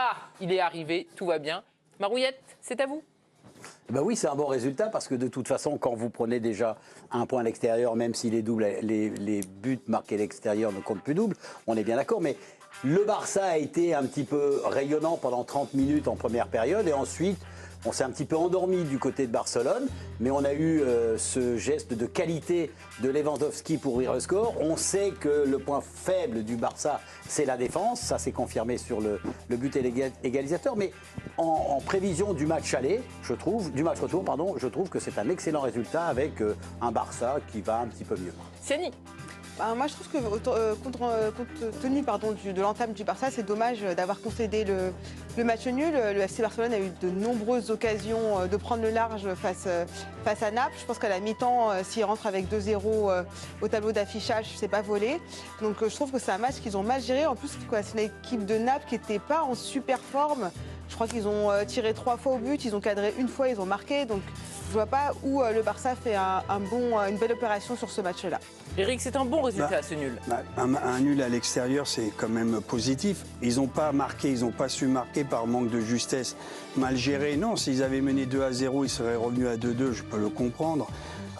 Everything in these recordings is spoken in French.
Ah, il est arrivé, tout va bien. Marouillette, c'est à vous. Ben oui, c'est un bon résultat parce que de toute façon, quand vous prenez déjà un point à l'extérieur, même si les buts marqués à l'extérieur ne comptent plus double, on est bien d'accord. Mais le Barça a été un petit peu rayonnant pendant 30 minutes en première période et ensuite, on s'est un petit peu endormi du côté de Barcelone, mais on a eu ce geste de qualité de Lewandowski pour ouvrir le score. On sait que le point faible du Barça, c'est la défense. Ça s'est confirmé sur le but égalisateur. Mais en prévision du match aller, du match retour, pardon, je trouve que c'est un excellent résultat avec un Barça qui va un petit peu mieux. Siani. Moi, je trouve que compte tenu de l'entame du Barça, c'est dommage d'avoir concédé le match nul. Le FC Barcelone a eu de nombreuses occasions de prendre le large face à Naples. Je pense qu'à la mi-temps, s'ils rentrent avec 2-0 au tableau d'affichage, c'est pas volé. Donc je trouve que c'est un match qu'ils ont mal géré. En plus, c'est une équipe de Naples qui n'était pas en super forme. Je crois qu'ils ont tiré 3 fois au but, ils ont cadré une fois, ils ont marqué. Donc je vois pas où le Barça fait une belle opération sur ce match-là. Eric, c'est un bon résultat, ce nul. Un nul à l'extérieur, c'est quand même positif. Ils n'ont pas marqué, ils n'ont pas su marquer par manque de justesse. Mal géré, non. S'ils avaient mené 2-0, ils seraient revenus à 2-2, je peux le comprendre.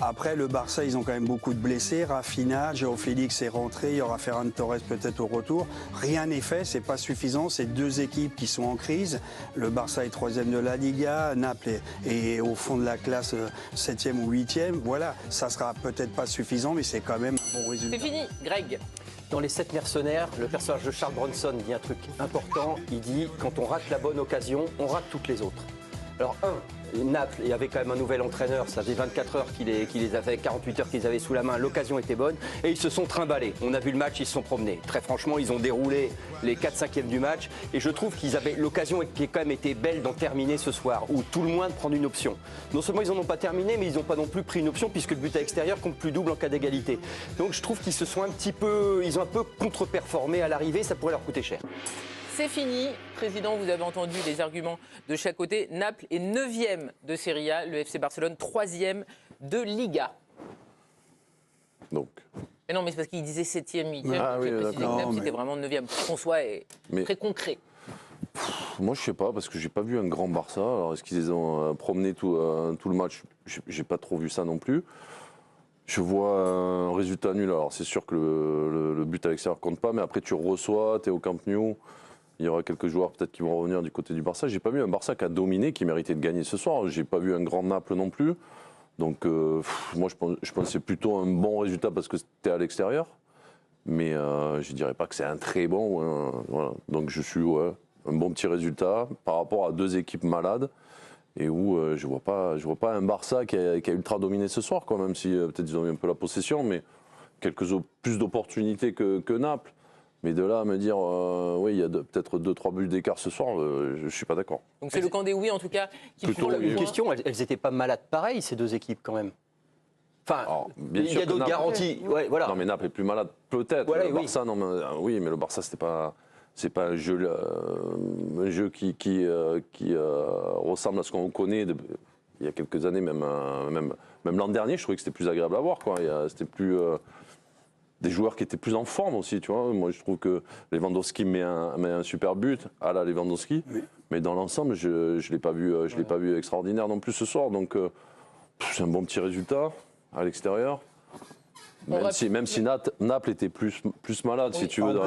Après, le Barça, ils ont quand même beaucoup de blessés. Rafinha, João Félix est rentré, il y aura Ferran Torres peut-être au retour. Rien n'est fait, c'est pas suffisant. C'est deux équipes qui sont en crise. Le Barça est 3e de la Liga, Naples est au fond de la classe 7e ou 8e. Voilà, ça sera peut-être pas suffisant, mais c'est quand même un bon résultat. C'est fini, Greg. Dans Les 7 mercenaires, le personnage de Charles Bronson dit un truc important. Il dit « Quand on rate la bonne occasion, on rate toutes les autres ». Alors, Naples, il y avait quand même un nouvel entraîneur, ça faisait 24 heures qu'il les avait, 48 heures qu'ils avaient sous la main, l'occasion était bonne et ils se sont trimballés. On a vu le match, ils se sont promenés. Très franchement, ils ont déroulé les 4/5e du match et je trouve qu'ils avaient l'occasion qui a quand même été belle d'en terminer ce soir, ou tout le moins de prendre une option. Non seulement ils n'en ont pas terminé, mais ils n'ont pas non plus pris une option puisque le but à l'extérieur compte plus double en cas d'égalité. Donc je trouve qu'ils se sont ils ont un peu contre-performé à l'arrivée, ça pourrait leur coûter cher. C'est fini. Président, vous avez entendu les arguments de chaque côté. Naples est 9e de Serie A, le FC Barcelone 3e de Liga. Donc. Mais non, mais c'est parce qu'il disait 7e, 8e. Ah oui, Naples, c'était vraiment 9e. Qu'on soit très concret. Moi, je sais pas, parce que j'ai pas vu un grand Barça. Alors, est-ce qu'ils ont promené tout le match? J'ai pas trop vu ça non plus. Je vois un résultat nul. Alors, c'est sûr que le but à l'extérieur compte pas, mais après, tu reçois, tu es au Camp Nou. Il y aura quelques joueurs peut-être qui vont revenir du côté du Barça. J'ai pas vu un Barça qui a dominé, qui méritait de gagner ce soir. J'ai pas vu un grand Naples non plus. Donc moi je pense que c'est plutôt un bon résultat parce que c'était à l'extérieur. Mais je dirais pas que c'est un très bon. Voilà. Donc je suis un bon petit résultat par rapport à deux équipes malades et où je vois pas un Barça qui a ultra dominé ce soir, quoi, même si peut-être ils ont eu un peu la possession, mais plus d'opportunités que Naples. Mais de là à me dire, oui, il y a peut-être 2-3 buts d'écart ce soir, je ne suis pas d'accord. Donc c'est le camp des oui, en tout cas, qui font le point. Une question, elles n'étaient pas malades pareil, ces deux équipes, quand même. Enfin, il y a d'autres garanties. Ouais, voilà. Non, mais Naples est plus malade, peut-être. Voilà, le Barça, non, mais le Barça, c'est pas un jeu qui ressemble à ce qu'on connaît il y a quelques années, même l'an dernier, je trouvais que c'était plus agréable à voir, quoi. C'était plus... des joueurs qui étaient plus en forme aussi, tu vois. Moi, je trouve que Lewandowski met un super but à la Lewandowski, oui. Mais dans l'ensemble, je l'ai pas vu extraordinaire non plus ce soir. Donc, c'est un bon petit résultat à l'extérieur. Même si Naples était plus malade, oui, si tu veux, dans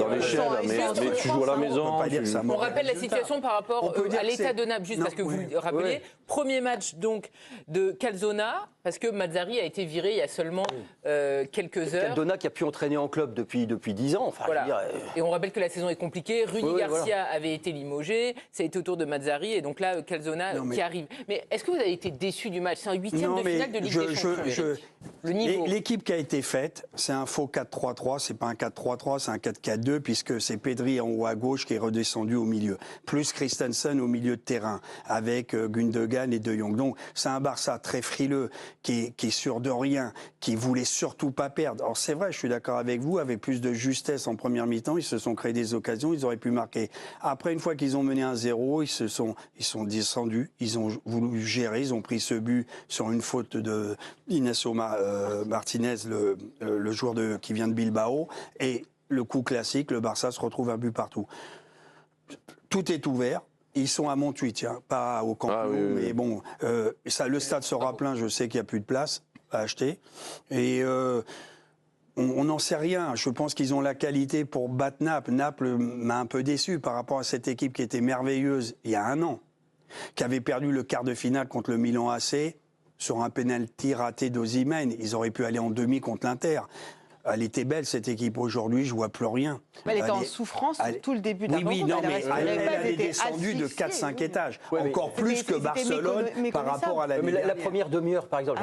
l'échelle, mais tu joues à la maison. On rappelle la situation par rapport à l'état de Naples, juste parce que vous rappelez. Premier match donc de Calzona, parce que Mazzarri a été viré il y a seulement quelques heures. Calzona qui a pu entraîner en club depuis 10 ans. Enfin, voilà. Et on rappelle que la saison est compliquée. Rudy Garcia avait été limogé, ça a été au tour de Mazzarri, et donc là, Calzona qui arrive. Mais est-ce que vous avez été déçu du match? C'est un 8e de finale de Ligue des Champions. Le niveau. L'équipe qui a été faite, c'est un faux 4-3-3, c'est pas un 4-3-3, c'est un 4-4-2, puisque c'est Pedri en haut à gauche qui est redescendu au milieu, plus Christensen au milieu de terrain, avec Gundogan et De Jong. Donc c'est un Barça très frileux, qui est sûr de rien, qui voulait surtout pas perdre. Alors c'est vrai, je suis d'accord avec vous, avec plus de justesse en première mi-temps, ils se sont créés des occasions, ils auraient pu marquer. Après, une fois qu'ils ont mené 1-0, ils sont descendus, ils ont voulu gérer, ils ont pris ce but sur une faute de Inacio Martinez, le joueur qui vient de Bilbao, et le coup classique, le Barça se retrouve un but partout. tout est ouvert. Ils sont à Montjuïc, hein, pas au Camp Nou, mais bon, le stade sera plein, je sais qu'il n'y a plus de place à acheter. Et on n'en sait rien. Je pense qu'ils ont la qualité pour battre Naples. Naples m'a un peu déçu par rapport à cette équipe qui était merveilleuse il y a 1 an, qui avait perdu le quart de finale contre le Milan AC sur un penalty raté d'Osimhen. Ils auraient pu aller en demi contre l'Inter. Elle était belle, cette équipe. Aujourd'hui, je ne vois plus rien. Elle était en souffrance tout le début de la rencontre. Oui, non, mais elle est descendue de 4-5 étages. Encore plus que Barcelone par rapport à l'année dernière. La première demi-heure, par exemple,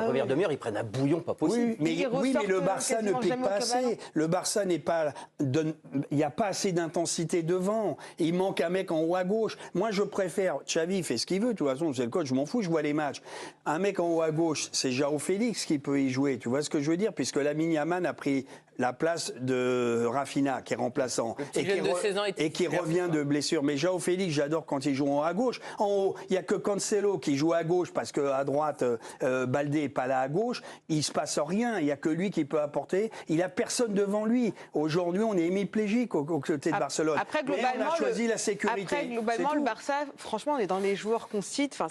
ils prennent un bouillon pas possible. Oui, mais le Barça ne pique pas assez. Le Barça n'est pas... Il n'y a pas assez d'intensité devant. Il manque un mec en haut à gauche. Moi, je préfère... Xavi fait ce qu'il veut. De toute façon, c'est le coach, je m'en fous, je vois les matchs. Un mec en haut à gauche, c'est João Félix qui peut y jouer. Tu vois ce que je veux dire? Puisque Lamine Yamal a pris la place de Rafinha, qui est remplaçant, et qui revient de blessure. Mais João Félix, j'adore quand il joue en haut à gauche. En haut, il n'y a que Cancelo qui joue à gauche, parce qu'à droite, Baldé n'est pas là à gauche. Il ne se passe rien, il n'y a que lui qui peut apporter. Il n'a personne devant lui. Aujourd'hui, on est hémiplégique aux côtés de Barcelone. Après, globalement, on a choisi la sécurité. Après, globalement, le Barça, franchement, on est dans les joueurs qu'on cite. Enfin,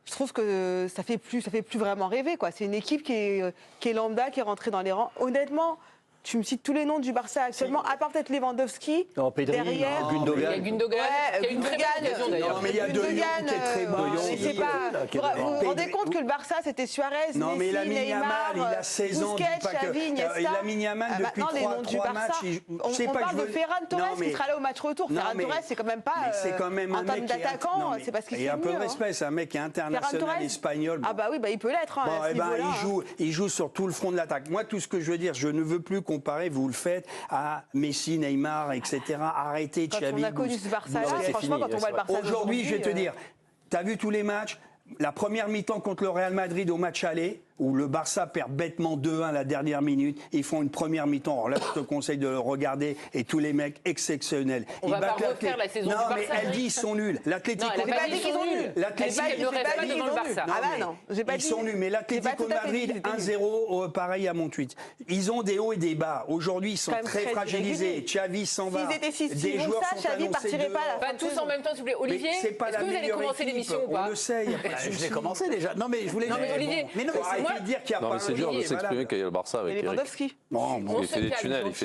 je trouve que ça fait plus vraiment rêver, quoi. C'est une équipe qui est lambda, qui est rentrée dans les rangs. Honnêtement, tu me cites tous les noms du Barça actuellement, à part peut-être Lewandowski. Non, Pedri, derrière. Gundogan. Il y a Gundogan. Ouais, qui a une très bonne occasion, d'ailleurs. Non, mais il y a De Jong qui est très bon. Vous vous rendez compte que le Barça, c'était Suarez, non, mais Messi, Lamine Neymar, Yamal, il a 16 ans. Busquets, Xavi, Iniesta. Lamine Yamal, depuis maintenant, les noms du 3 Barça. matchs... On parle de Ferran Torres qui sera là au match retour. Ferran Torres, c'est quand même pas... En termes d'attaquant, c'est parce qu'il fait mieux. Il y a un peu de respect, c'est un mec qui est international espagnol. Ah bah oui, il peut l'être. Il joue sur tout le front de l'attaque. Moi, tout ce que je veux dire, je ne veux plus comparer, vous le faites, à Messi, Neymar, etc. Arrêtez, Xavi. Quand on a connu ce Barça-là, franchement, quand on voit le Barça aujourd'hui, je vais te dire, tu as vu tous les matchs, la première mi-temps contre le Real Madrid au match aller, où le Barça perd bêtement 2-1 la dernière minute, ils font une première mi-temps. Alors là, je te conseille de le regarder, et tous les mecs exceptionnels. On va pas refaire la saison du Barça. Non, mais elle dit ils sont nuls. L'Atlético... Non, elle a pas dit qu'ils sont nuls. L'Atlético Madrid, ah bah non, ils sont nuls. Mais l'Atlético Madrid, 1-0, pareil à Montjuïc. Ils ont des hauts et des bas. Aujourd'hui, ils sont très fragilisés. Xavi s'en va. S'ils étaient si bons que ça, Xavi partirait pas. Pas tous en même temps, s'il vous plaît. Olivier, est-ce que vous allez commencer l'émission ou pas? On le sait. Je l'ai commencé déjà. Non, mais je voulais... Non, mais Olivier... dire qu'il y a pas... C'est dur de s'exprimer quand il y a le Barça avec Lewandowski. Il fait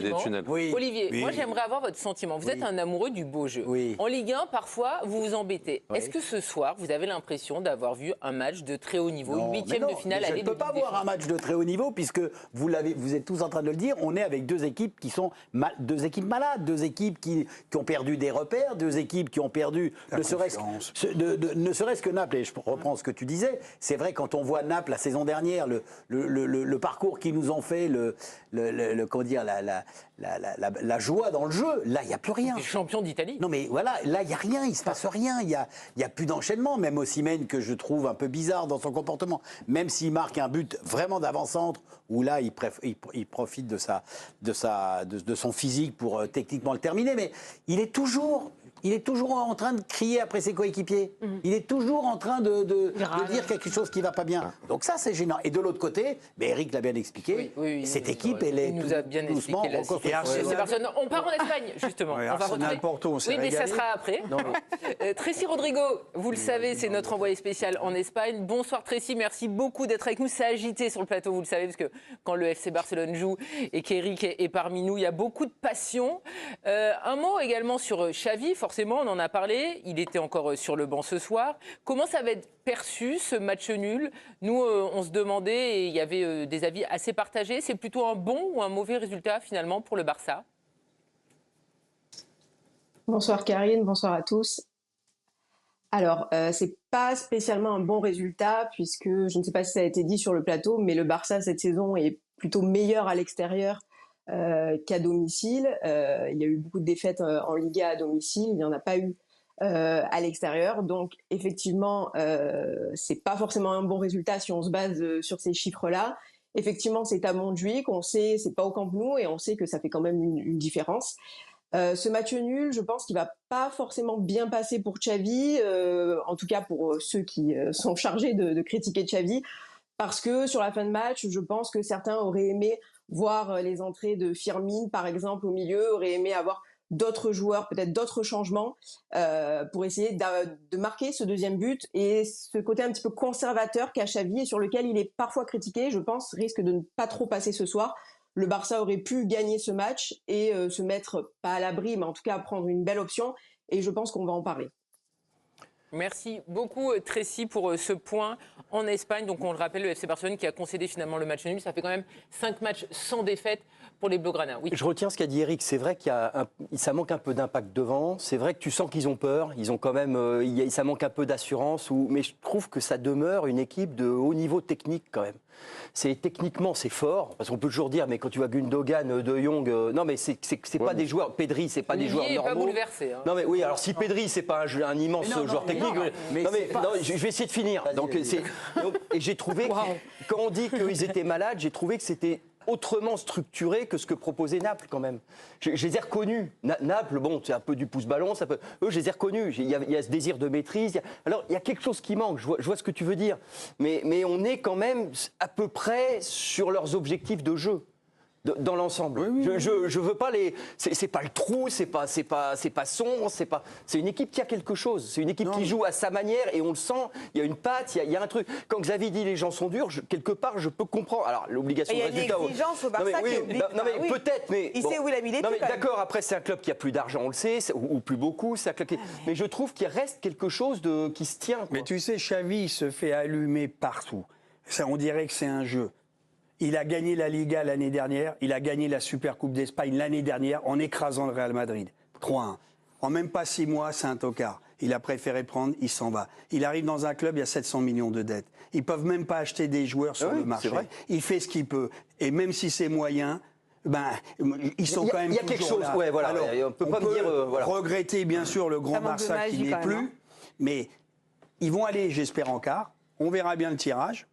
des tunnels. Oui. Olivier, moi j'aimerais avoir votre sentiment. Vous êtes un amoureux du beau jeu. Oui. En Ligue 1, parfois, vous vous embêtez. Oui. Est-ce que ce soir, vous avez l'impression d'avoir vu un match de très haut niveau, une huitième de finale aller de Ligue des Champions? Je ne peux pas voir un match de très haut niveau, puisque vous êtes tous en train de le dire, on est avec deux équipes qui sont deux équipes malades, deux équipes qui ont perdu des repères, deux équipes qui ont perdu ne serait-ce que Naples. Et je reprends ce que tu disais, c'est vrai, quand on voit Naples la saison dernière, le parcours qu'ils nous ont fait, comment dire, la joie dans le jeu, là, il n'y a plus rien. Champion d'Italie. Non, mais voilà, là, il n'y a rien, il ne se passe rien, il n'y a plus d'enchaînement, même Osimhen, que je trouve un peu bizarre dans son comportement, même s'il marque un but vraiment d'avant-centre, où là, il profite de son physique pour techniquement le terminer, mais il est toujours en train de crier après ses coéquipiers. Il est toujours en train de dire quelque chose qui ne va pas bien. Donc ça, c'est gênant. Et de l'autre côté, Eric l'a bien expliqué, cette équipe, elle est doucement reconstruite. On part en Espagne, justement. Ouais, on va retrouver... Porto, on s'est mais ça sera après. Tracy Rodrigo, vous le savez, c'est notre envoyé spécial en Espagne. Bonsoir Tracy, merci beaucoup d'être avec nous. C'est agité sur le plateau, vous le savez, parce que quand le FC Barcelone joue et qu'Eric est parmi nous, il y a beaucoup de passion. Un mot également sur Xavi. Forcément, on en a parlé, il était encore sur le banc ce soir. Comment ça va être perçu, ce match nul? Nous, on se demandait, et il y avait des avis assez partagés, c'est plutôt un bon ou un mauvais résultat finalement pour le Barça? Bonsoir Karine, bonsoir à tous. Alors, c'est pas spécialement un bon résultat, puisque, je ne sais pas si ça a été dit sur le plateau, mais le Barça cette saison est plutôt meilleur à l'extérieur qu'à domicile. Il y a eu beaucoup de défaites en Liga à domicile, il n'y en a pas eu à l'extérieur. Donc effectivement, c'est pas forcément un bon résultat si on se base sur ces chiffres-là. Effectivement, c'est à Montjuïc, on sait, c'est pas au Camp Nou, et on sait que ça fait quand même une différence. Ce match nul, je pense qu'il va pas forcément bien passer pour Xavi, en tout cas pour ceux qui sont chargés de critiquer Xavi, parce que sur la fin de match, je pense que certains auraient aimé voir les entrées de Firmine, par exemple, au milieu, auraient aimé avoir d'autres joueurs, peut-être d'autres changements pour essayer de marquer ce deuxième but. Et ce côté un petit peu conservateur qu'a Xavi et sur lequel il est parfois critiqué, je pense, risque de ne pas trop passer ce soir. Le Barça aurait pu gagner ce match et se mettre, pas à l'abri, mais en tout cas à prendre une belle option. Et je pense qu'on va en parler. Merci beaucoup Tracy pour ce point en Espagne. Donc on le rappelle, le FC Barcelone qui a concédé finalement le match nul. Ça fait quand même 5 matchs sans défaite pour les Blaugrana. Oui. Je retiens ce qu'a dit Eric. C'est vrai ça manque un peu d'impact devant. C'est vrai que tu sens qu'ils ont peur. Ils ont quand même, ça manque un peu d'assurance. Mais je trouve que ça demeure une équipe de haut niveau technique quand même. Techniquement c'est fort parce qu'on peut toujours dire mais quand tu vois Gundogan, De Jong, non mais c'est pas des joueurs. Pedri c'est pas des joueurs normaux. Pas bouleversé. Hein. Non mais oui alors si technique. Pedri c'est pas un immense joueur technique. Je vais essayer de finir. Et j'ai trouvé quand on dit qu'ils étaient malades, j'ai trouvé que c'était autrement structuré que ce que proposait Naples quand même. Je les ai reconnus. Naples, bon, c'est un peu du pouce-ballon. Eux, je les ai reconnus. Il y a ce désir de maîtrise. Alors, il y a quelque chose qui manque. Je vois ce que tu veux dire. Mais on est quand même à peu près sur leurs objectifs de jeu. Dans l'ensemble, oui. Je veux pas les. C'est pas le trou, c'est pas sombre, c'est une équipe qui a quelque chose. C'est une équipe qui joue à sa manière et on le sent. Il y a une patte, il y a un truc. Quand Xavi dit les gens sont durs, quelque part je peux comprendre. Alors l'obligation de résultat. Il y a une exigence au Barça qui oublie. Peut-être, mais il sait où il a mis les pieds. D'accord. Après c'est un club qui a plus d'argent, on le sait, ou plus beaucoup. C'est un club mais je trouve qu'il reste quelque chose qui se tient. Quoi. Mais tu sais, Xavi se fait allumer partout. Ça, on dirait que c'est un jeu. Il a gagné la Liga l'année dernière, il a gagné la Supercoupe d'Espagne l'année dernière en écrasant le Real Madrid. 3-1. En même pas 6 mois, c'est un tocard. Il a préféré prendre, il s'en va. Il arrive dans un club, il y a 700 millions de dettes. Ils ne peuvent même pas acheter des joueurs sur le marché. Il fait ce qu'il peut. Et même si c'est moyen, ils sont quand même toujours là. Il y a quelque chose, voilà. Alors, on peut pas me dire, regretter bien sûr le grand Barça qui n'est plus, mais ils vont aller, j'espère, en quart. On verra bien le tirage.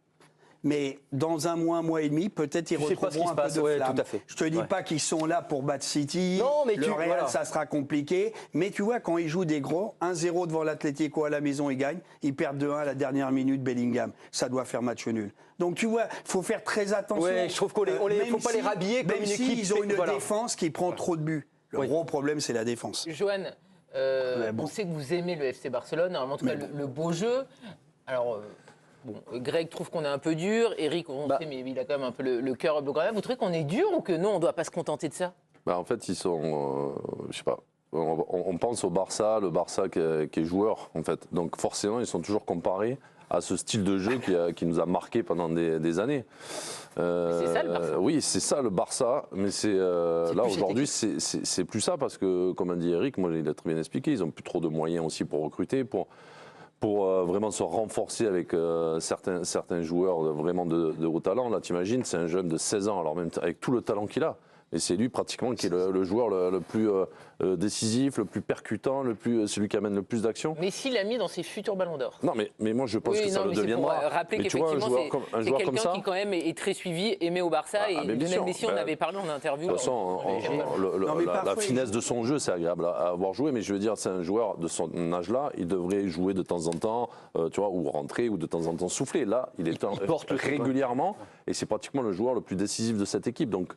Mais dans un mois et demi, peut-être ils retrouveront un peu de flamme. Tout à fait. Je te dis pas qu'ils sont là pour battre City. Non, mais le Real, ça sera compliqué. Mais tu vois, quand ils jouent des gros, 1-0 devant l'Atlético à la maison, ils gagnent. Ils perdent 2-1 à la dernière minute, Bellingham. Ça doit faire match nul. Donc tu vois, il faut faire très attention. Ouais, je trouve qu'on faut pas les rhabiller comme une équipe. Ils ont une défense qui prend trop de buts. Le gros problème, c'est la défense. Johan, on sait que vous aimez le FC Barcelone, en tout cas le beau jeu. Alors... Greg trouve qu'on est un peu dur, Eric, on sait, mais il a quand même un peu le cœur blaugrana. Vous trouvez qu'on est dur ou que non, on ne doit pas se contenter de ça ? En fait, ils sont, je sais pas, on pense au Barça, le Barça qui est joueur, en fait. Donc forcément, ils sont toujours comparés à ce style de jeu qui nous a marqué pendant des années. C'est ça le Barça. Oui, c'est ça le Barça, mais là aujourd'hui, c'est plus ça parce que, comme a dit Eric, moi il a très bien expliqué, ils n'ont plus trop de moyens aussi pour recruter, pour vraiment se renforcer avec certains joueurs vraiment de haut talent. Là, t'imagines, c'est un jeune de 16 ans, alors même avec tout le talent qu'il a. Et c'est lui pratiquement qui est le joueur le plus décisif, le plus percutant, celui qui amène le plus d'actions. Mais s'il l'a mis dans ses futurs ballons d'or. Non, mais moi je pense que ça le deviendra. Pour rappeler qu'effectivement c'est quelqu'un qui quand même est très suivi, aimé au Barça. Et Lionel Messi, on avait parlé en interview. De toute façon, la finesse de son jeu, c'est agréable à avoir joué. Mais je veux dire, c'est un joueur de son âge-là, il devrait jouer de temps en temps, tu vois, ou rentrer, ou de temps en temps souffler. Là, il porte régulièrement, et c'est pratiquement le joueur le plus décisif de cette équipe. Donc,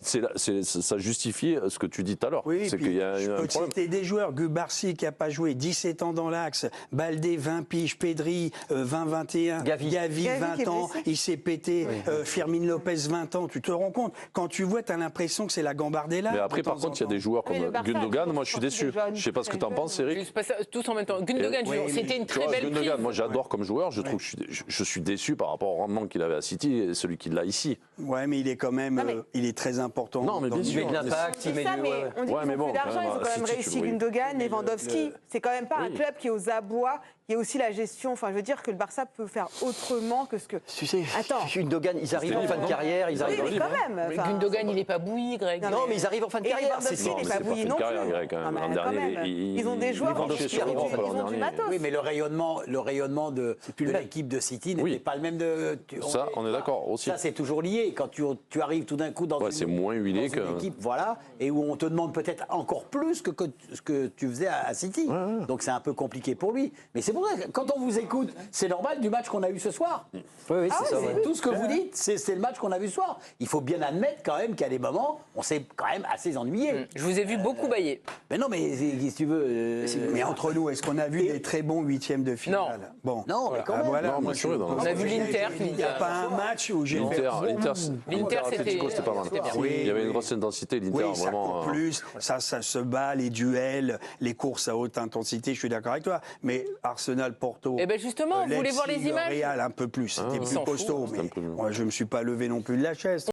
ça justifie ce que tu dis tout à l'heure. Oui, c'est qu'il y a je peux problème. citer des joueurs. Gubarsi qui n'a pas joué, 17 ans dans l'axe. Baldé, 20 piges. Pedri, 20-21. Gavi 20 ans. Il s'est pété. Firmin Lopez, 20 ans. Tu te rends compte? Quand tu vois, tu as l'impression que c'est la Gambardella. Mais après, par contre, il y a des joueurs comme Gundogan. Moi, je suis déçu. Je ne sais pas ce que tu en penses, Eric. Tous en même temps. Gundogan, c'était une très belle prise. Moi, j'adore comme joueur. Je trouve que je suis déçu par rapport au rendement qu'il avait à City et celui qu'il a ici. Ouais, mais il est quand même il est très important. Non, mais bien sûr. Il met de l'impact, il met ça, mais on dit qu'ils ont plus d'argent, ils ont quand même réussi Gundogan, Lewandowski. C'est quand même pas un club qui est aux abois. Il y a aussi la gestion. Enfin, je veux dire que le Barça peut faire autrement que ce que. Tu sais, Gundogan, ils arrivent en fin de carrière. Oui, mais quand même. Mais Gundogan, il n'est pas bouilli, Greg. Non, mais ils arrivent en fin de carrière. Il n'est pas bouilli non plus. Ils ont des joueurs qui ont du matos. Oui, mais le rayonnement de l'équipe de City n'était pas le même de. Ça, on est d'accord aussi. Ça, c'est toujours lié. Quand tu arrives tout d'un coup dans une moins huilé dans une équipe, voilà, et où on te demande peut-être encore plus que ce que tu faisais à City. Donc c'est un peu compliqué pour lui. Mais c'est pour ça que quand on vous écoute, c'est normal du match qu'on a eu ce soir. Oui, c'est ça. Tout ce que vous dites, c'est le match qu'on a vu ce soir. Il faut bien admettre quand même qu'à des moments, on s'est quand même assez ennuyé. Je vous ai vu beaucoup bailler. Mais non, mais si tu veux... Mais entre nous, est-ce qu'on a vu des très bons huitièmes de finale? Non. Non, mais quand même. Voilà, Non, moi, sûr, On a vu l'Inter. Il n'y a pas un match où j'ai L'Inter, c'était pas mal. bien. Il y avait une grosse intensité, l'Inter, oui, ça vraiment. court plus, ça se bat, les duels, les courses à haute intensité, je suis d'accord avec toi. Mais Arsenal, Porto, Eh ben justement, vous voulez voir les Leipzig, images? Real un peu plus, c'était plus s'en fout, costaud. c'était un Mais peu- moi, je ne me suis pas levé non plus de la chaise.